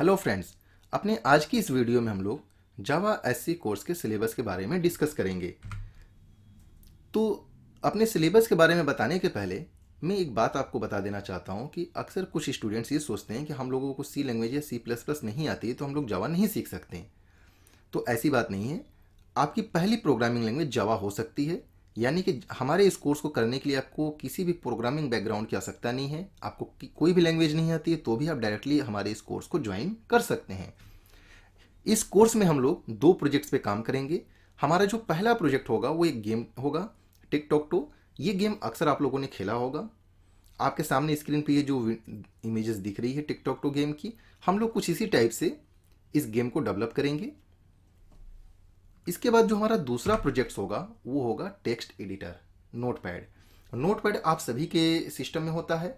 Hello friends. अपने आज की इस वीडियो में हम लोग जावा एससी कोर्स के सिलेबस के बारे में डिस्कस करेंगे। तो अपने सिलेबस के बारे में बताने के पहले मैं एक बात आपको बता देना चाहता हूँ कि अक्सर कुछ स्टूडेंट्स ये सोचते हैं कि हम लोगों को सी लैंग्वेज या सी प्लस प्लस नहीं आती तो हम लोग जावा नहीं सीख सकते। तो ऐसी बात नहीं है। आपकी पहली प्रोग्रामिंग लैंग्वेज जावा हो सकती है, यानी कि हमारे इस कोर्स को करने के लिए आपको किसी भी प्रोग्रामिंग बैकग्राउंड की आवश्यकता नहीं है। आपको कोई भी लैंग्वेज नहीं आती है तो भी आप डायरेक्टली हमारे इस कोर्स को ज्वाइन कर सकते हैं। इस कोर्स में हम लोग दो प्रोजेक्ट्स पे काम करेंगे। हमारा जो पहला प्रोजेक्ट होगा वो एक गेम होगा, टिकटॉक टू। ये गेम अक्सर आप लोगों ने खेला होगा। आपके सामने स्क्रीन पे ये जो इमेजेस दिख रही है टिकटॉक टू गेम की, हम लोग कुछ इसी टाइप से इस गेम को डेवलप करेंगे। इसके बाद जो हमारा दूसरा प्रोजेक्ट होगा वो होगा टेक्स्ट एडिटर, नोटपैड। नोटपैड आप सभी के सिस्टम में होता है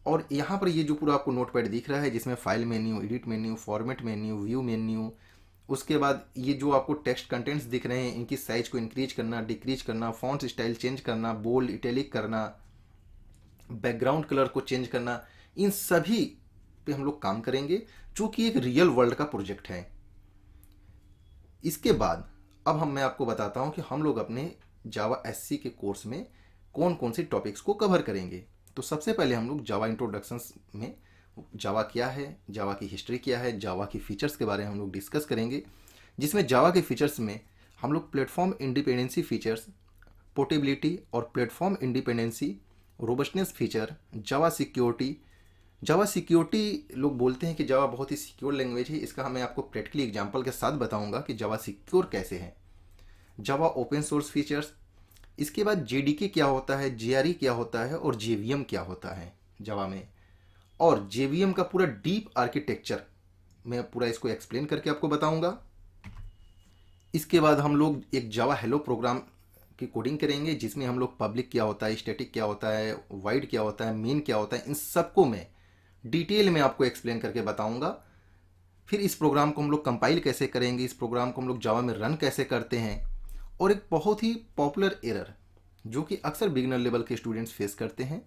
और यहाँ पर ये जो पूरा आपको नोटपैड दिख रहा है जिसमें file menu, edit menu, format menu, view menu, उसके बाद ये जो आपको टेक्स्ट कंटेंट्स दिख रहे हैं इनकी साइज को इंक्रीज करना, डिक्रीज करना, फॉन्ट स्टाइल चेंज करना, बोल्ड इटैलिक करना, बैकग्राउंड कलर को चेंज करना, इन सभी पे हम लोग काम करेंगे जो कि एक रियल वर्ल्ड का प्रोजेक्ट है। इसके बाद अब मैं आपको बताता हूँ कि हम लोग अपने जावा एससी के कोर्स में कौन कौन से टॉपिक्स को कवर करेंगे। तो सबसे पहले हम लोग जावा इंट्रोडक्शंस में जावा क्या है, जावा की हिस्ट्री क्या है, जावा की फीचर्स के बारे में हम लोग डिस्कस करेंगे, जिसमें जावा के फीचर्स में हम लोग प्लेटफॉर्म इंडिपेंडेंसी फीचर्स, पोर्टेबिलिटी और प्लेटफॉर्म इंडिपेंडेंसी, रोबस्टनेस फीचर, जावा सिक्योरिटी लोग बोलते हैं कि जावा बहुत ही सिक्योर लैंग्वेज है। इसका मैं आपको प्रैक्टिकली एग्जांपल के साथ बताऊंगा कि जावा सिक्योर कैसे है। जावा ओपन सोर्स फीचर्स, इसके बाद जेडीके क्या होता है, जेआरई क्या होता है और जेवीएम क्या होता है जावा में, और जेवीएम का पूरा डीप आर्किटेक्चर मैं पूरा इसको एक्सप्लेन करके आपको बताऊंगा। इसके बाद हम लोग एक जावा हेलो प्रोग्राम की कोडिंग करेंगे जिसमें हम लोग पब्लिक क्या होता है, स्टैटिक क्या होता है, वाइड क्या होता है, मेन क्या होता है, इन सबको मैं डिटेल में आपको एक्सप्लेन करके बताऊंगा। फिर इस प्रोग्राम को हम लोग कंपाइल कैसे करेंगे, इस प्रोग्राम को हम लोग जावा में रन कैसे करते हैं, और एक बहुत ही पॉपुलर एरर जो कि अक्सर बिगिनर लेवल के स्टूडेंट्स फेस करते हैं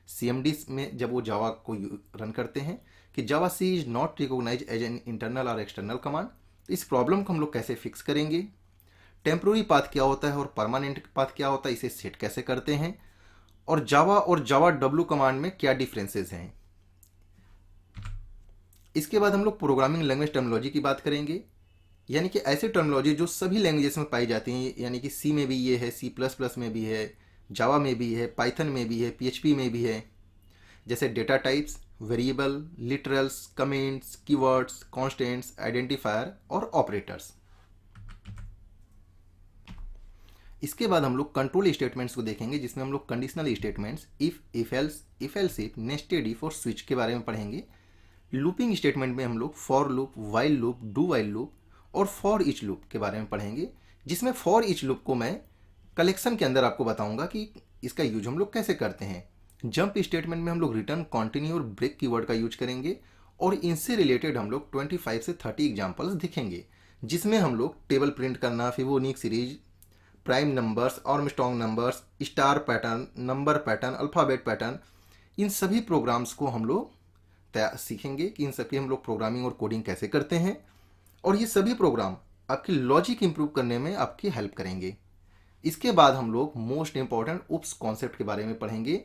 सीएमडी में जब वो जावा को रन करते हैं कि Java C is not recognize as an internal और एक्सटर्नल कमांड। तो इस प्रॉब्लम को हम लोग कैसे फिक्स करेंगे, टेम्प्रोरी पाथ क्या होता है और परमानेंट पाथ क्या होता है, इसे सेट कैसे करते हैं, और जावा डब्ल्यू कमांड में क्या डिफरेंसेस हैं। इसके बाद हम लोग प्रोग्रामिंग लैंग्वेज टर्मिनोलॉजी की बात करेंगे, यानी कि ऐसे टर्मिनोलॉजी जो सभी लैंग्वेजेस में पाई जाती हैं, यानी कि सी में भी ये है, सी प्लस प्लस में भी है, जावा में भी है, पाइथन में भी है, पीएचपी में भी है, जैसे data types, variable, literals, comments, keywords, constants, identifier और ऑपरेटर्स। इसके बाद हम लोग कंट्रोल स्टेटमेंट्स को देखेंगे जिसमें हम लोग conditional statements, if else, if else if, nested if और स्विच के बारे में पढ़ेंगे। लूपिंग स्टेटमेंट में हम लोग for loop, while loop, do while loop और फॉर ईच लूप के बारे में पढ़ेंगे, जिसमें फॉर ईच लूप को मैं कलेक्शन के अंदर आपको बताऊंगा कि इसका यूज हम लोग कैसे करते हैं। जंप स्टेटमेंट में हम लोग रिटर्न, कॉन्टिन्यू और ब्रेक कीवर्ड का यूज करेंगे और इनसे रिलेटेड हम लोग 25 से 30 एग्जाम्पल्स दिखेंगे, जिसमें हम लोग टेबल प्रिंट करना, Fibonacci series, prime numbers, Armstrong numbers, star pattern, number pattern, alphabet pattern, इन सभी प्रोग्राम्स को हम लोग सीखेंगे कि इन सबकी हम लोग प्रोग्रामिंग और कोडिंग कैसे करते हैं, और ये सभी प्रोग्राम आपकी लॉजिक इंप्रूव करने में आपकी हेल्प करेंगे। इसके बाद हम लोग मोस्ट इंपॉर्टेंट उप्स कॉन्सेप्ट के बारे में पढ़ेंगे,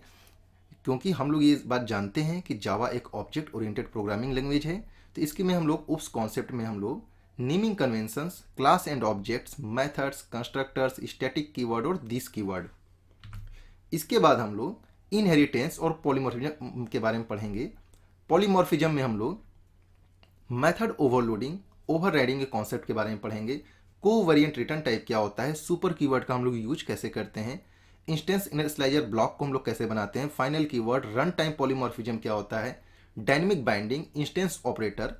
क्योंकि हम लोग ये बात जानते हैं कि जावा एक ऑब्जेक्ट ओरिएंटेड प्रोग्रामिंग लैंग्वेज है। तो इसके में हम लोग उप्स कॉन्सेप्ट में हम लोग naming conventions, class and objects, methods, constructors, static keyword और दिस कीवर्ड। इसके बाद हम लोग इनहेरिटेंस और पॉलीमॉर्फिज्म के बारे में पढ़ेंगे। पॉलीमॉर्फिज्म में हम लोग मेथड ओवरलोडिंग, ओवरराइडिंग के कॉन्सेप्ट के बारे में पढ़ेंगे। कोवेरिएंट रिटर्न टाइप क्या होता है, सुपर कीवर्ड का हम लोग यूज कैसे करते हैं, इंस्टेंस इनिशियलाइजर ब्लॉक को हम लोग कैसे बनाते हैं, final keyword, run time polymorphism क्या होता है, डायनेमिक बाइंडिंग, इंस्टेंस ऑपरेटर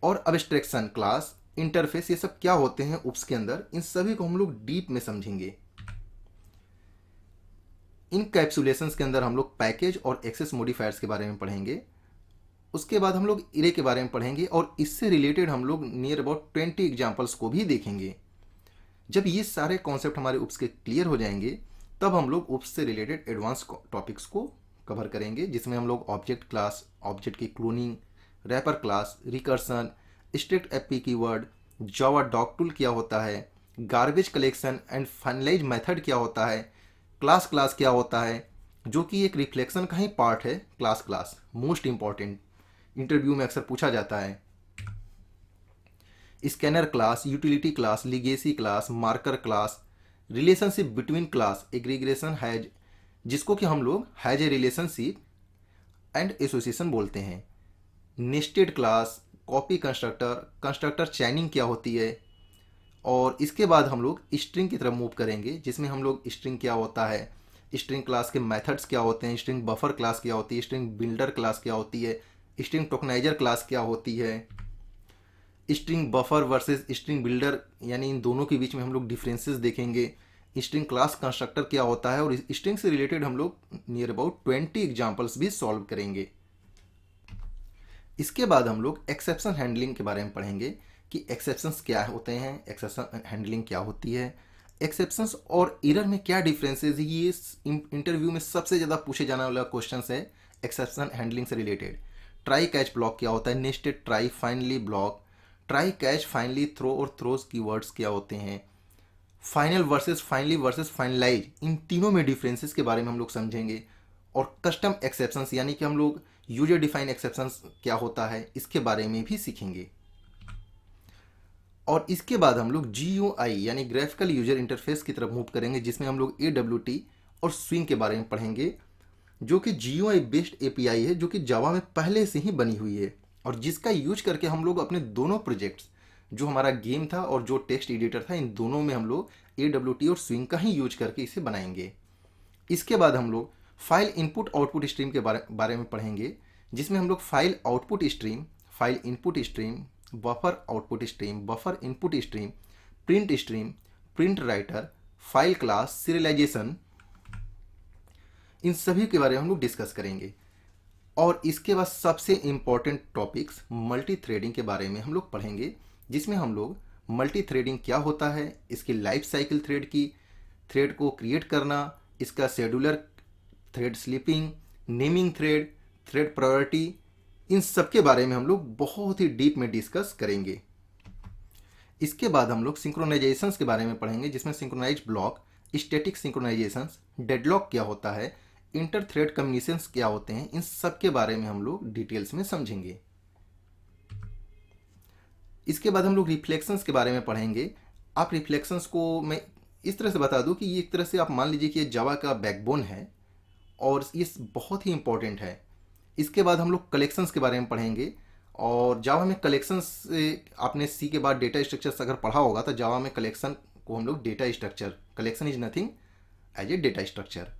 और अब्स्ट्रैक्शन, क्लास, इंटरफेस, ये सब क्या होते हैं उप्स के अंदर, इन सभी को हम लोग डीप में समझेंगे। इन कैप्सुलेशंस के अंदर हम लोग पैकेज और एक्सेस मॉडिफायर्स के बारे में पढ़ेंगे। उसके बाद हम लोग इरे के बारे में पढ़ेंगे और इससे रिलेटेड हम लोग नियर अबाउट 20 एग्जाम्पल्स को भी देखेंगे। जब ये सारे कॉन्सेप्ट हमारे उप्स के क्लियर हो जाएंगे तब हम लोग उप्स से रिलेटेड एडवांस टॉपिक्स को कवर करेंगे, जिसमें हम लोग ऑब्जेक्ट क्लास, ऑब्जेक्ट की cloning, wrapper class, recursion, strictfp keyword, Java doc tool क्या होता है, garbage collection and finalize method क्या होता है, क्लास क्लास क्या होता है, जो कि एक रिफ्लेक्शन का ही पार्ट है। क्लास मोस्ट इंपॉर्टेंट, इंटरव्यू में अक्सर पूछा जाता है। Scanner class, utility class, legacy class, marker class, relationship between class, aggregation has, जिसको कि हम लोग has a relationship and association बोलते हैं। Nested class, copy constructor, constructor चैनिंग क्या होती है। और इसके बाद हम लोग स्ट्रिंग की तरफ मूव करेंगे, जिसमें हम लोग स्ट्रिंग क्या होता है, स्ट्रिंग क्लास के मेथड्स क्या होते हैं, स्ट्रिंग बफर क्लास क्या होती है, स्ट्रिंग बिल्डर क्लास क्या होती है, स्ट्रिंग टोकनाइजर क्लास क्या होती है, string buffer versus string builder, यानी इन दोनों के बीच में हम लोग डिफरेंसेस देखेंगे। स्ट्रिंग क्लास कंस्ट्रक्टर क्या होता है, और स्ट्रिंग से रिलेटेड हम लोग नियर अबाउट 20 एग्जाम्पल्स भी सॉल्व करेंगे। इसके बाद हम लोग एक्सेप्शन हैंडलिंग के बारे में पढ़ेंगे कि एक्सेप्शंस क्या होते हैं, एक्सेप्शन हैंडलिंग क्या होती है, एक्सेप्शंस और एरर में क्या डिफरेंसेस है। ये इंटरव्यू में सबसे ज़्यादा पूछे जाने वाला क्वेश्चन है एक्सेप्शन हैंडलिंग से रिलेटेड। ट्राई कैच ब्लॉक क्या होता है, nested try, finally block, try catch, finally throw और थ्रोज कीवर्ड्स क्या होते हैं, final versus finally versus finalize, इन तीनों में डिफरेंसेस के बारे में हम लोग समझेंगे। और कस्टम एक्सेप्शंस यानी कि हम लोग यूजर डिफाइन एक्सेप्शंस क्या होता है, इसके बारे में भी सीखेंगे। और इसके बाद हम लोग GUI यानी ग्राफिकल यूजर इंटरफेस की तरफ मूव करेंगे, जिसमें हम लोग AWT और स्विंग के बारे में पढ़ेंगे, जो कि GUI बेस्ड API है, जो कि जावा में पहले से ही बनी हुई है और जिसका यूज करके हम लोग अपने दोनों प्रोजेक्ट्स, जो हमारा गेम था और जो टेक्स्ट एडिटर था, इन दोनों में हम लोग AWT और स्विंग का ही यूज करके इसे बनाएंगे। इसके बाद हम लोग फाइल इनपुट आउटपुट स्ट्रीम के बारे में पढ़ेंगे, जिसमें हम लोग file output stream, file input stream, buffer output stream, buffer input stream, stream, print writer, file class, serialization, इन सभी के बारे में हम लोग डिस्कस करेंगे। और इसके बाद सबसे इम्पॉर्टेंट टॉपिक्स मल्टी थ्रेडिंग के बारे में हम लोग पढ़ेंगे, जिसमें हम लोग मल्टी थ्रेडिंग क्या होता है, इसकी लाइफ साइकिल थ्रेड की, थ्रेड को क्रिएट करना, इसका scheduler, thread sleeping, naming thread, thread priority, इन सब के बारे में हम लोग बहुत ही डीप में डिस्कस करेंगे। इसके बाद हम लोग सिंक्रोनाइजेशंस के बारे में पढ़ेंगे, जिसमें synchronise block, static synchronisations, deadlock क्या होता है, इंटर थ्रेड कम्युनिकेशंस क्या होते हैं, इन सब के बारे में हम लोग डिटेल्स में समझेंगे। इसके बाद हम लोग रिफ्लेक्शंस के बारे में पढ़ेंगे। आप रिफ्लेक्शंस को मैं इस तरह से बता दूं कि ये एक तरह से आप मान लीजिए कि ये जावा का बैकबोन है और ये बहुत ही इंपॉर्टेंट है। इसके बाद हम लोग कलेक्शंस के बारे में पढ़ेंगे, और जावा में कलेक्शंस, आपने सी के बाद डेटा स्ट्रक्चर्स अगर पढ़ा होगा तो जावा में कलेक्शन को हम लोग data structure, collection is nothing as a data structure,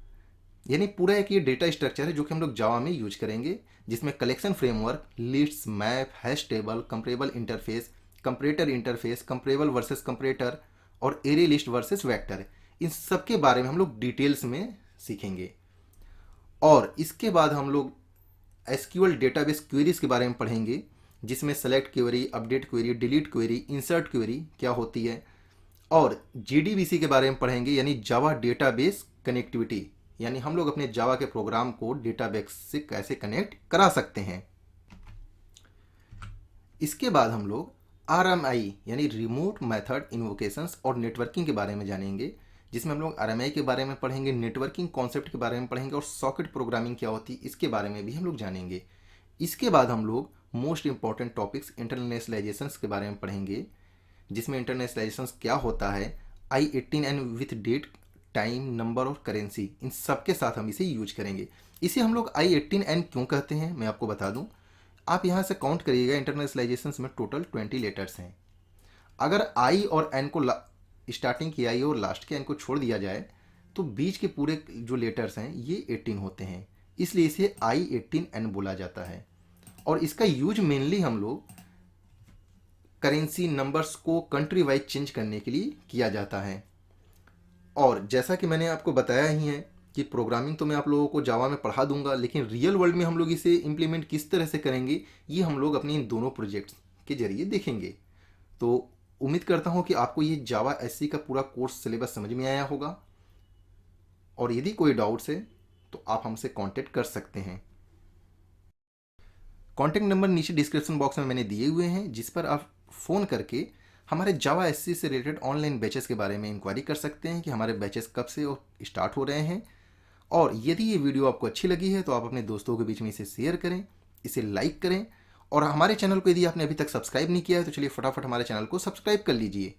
यानी पूरा एक ये डेटा स्ट्रक्चर है जो कि हम लोग जावा में यूज करेंगे, जिसमें collection framework, lists, map, hash table, comparable interface, comparator interface, comparable versus comparator और एरे लिस्ट वर्सेस वेक्टर, इन सब के बारे में हम लोग डिटेल्स में सीखेंगे। और इसके बाद हम लोग एसक्यूएल डेटाबेस क्वेरीज के बारे में पढ़ेंगे, जिसमें select query, update query, delete query, insert query क्या होती है, और JDBC के बारे में पढ़ेंगे, यानी जावा डेटाबेस कनेक्टिविटी, यानी हम लोग अपने जावा के प्रोग्राम को डेटाबेस से कैसे कनेक्ट करा सकते हैं। इसके बाद हम लोग RMI यानी रिमोट मेथड इन्वोकेशंस और नेटवर्किंग के बारे में जानेंगे, जिसमें हम लोग RMI के बारे में पढ़ेंगे, नेटवर्किंग कॉन्सेप्ट के बारे में पढ़ेंगे, और सॉकेट प्रोग्रामिंग क्या होती है इसके बारे में भी हम लोग जानेंगे। इसके बाद हम लोग मोस्ट इंपॉर्टेंट टॉपिक्स इंटरनेशनलाइजेशंस के बारे में पढ़ेंगे, जिसमें इंटरनेशनलाइजेशंस क्या होता है, I-18N with date, time, number और करेंसी, इन सब के साथ हम इसे यूज करेंगे। इसे हम लोग I-18N क्यों कहते हैं मैं आपको बता दूं। आप यहाँ से काउंट करिएगा, इंटरनेशनलाइजेशंस में टोटल 20 लेटर्स हैं। अगर I और N को स्टार्टिंग की I और लास्ट के N को छोड़ दिया जाए तो बीच के पूरे जो लेटर्स हैं ये 18 होते हैं, इसलिए इसे I-18N बोला जाता है। और इसका यूज मेनली हम लोग करेंसी नंबर्स को कंट्री वाइज चेंज करने के लिए किया जाता है। और जैसा कि मैंने आपको बताया ही है कि प्रोग्रामिंग तो मैं आप लोगों को जावा में पढ़ा दूंगा, लेकिन रियल वर्ल्ड में हम लोग इसे इम्प्लीमेंट किस तरह से करेंगे ये हम लोग अपने इन दोनों प्रोजेक्ट्स के जरिए देखेंगे। तो उम्मीद करता हूँ कि आपको ये जावा SC का पूरा कोर्स सिलेबस समझ में आया होगा, और यदि कोई डाउट्स है तो आप हमसे कांटेक्ट कर सकते हैं। कॉन्टैक्ट नंबर नीचे डिस्क्रिप्शन बॉक्स में मैंने दिए हुए हैं, जिस पर आप फ़ोन करके हमारे जावा एससी से रिलेटेड ऑनलाइन बैचेस के बारे में इंक्वायरी कर सकते हैं कि हमारे बैचेस कब से स्टार्ट हो रहे हैं। और यदि ये वीडियो आपको अच्छी लगी है तो आप अपने दोस्तों के बीच में इसे शेयर करें, इसे लाइक करें, और हमारे चैनल को यदि आपने अभी तक सब्सक्राइब नहीं किया है तो चलिए फटाफट हमारे चैनल को सब्सक्राइब कर लीजिए।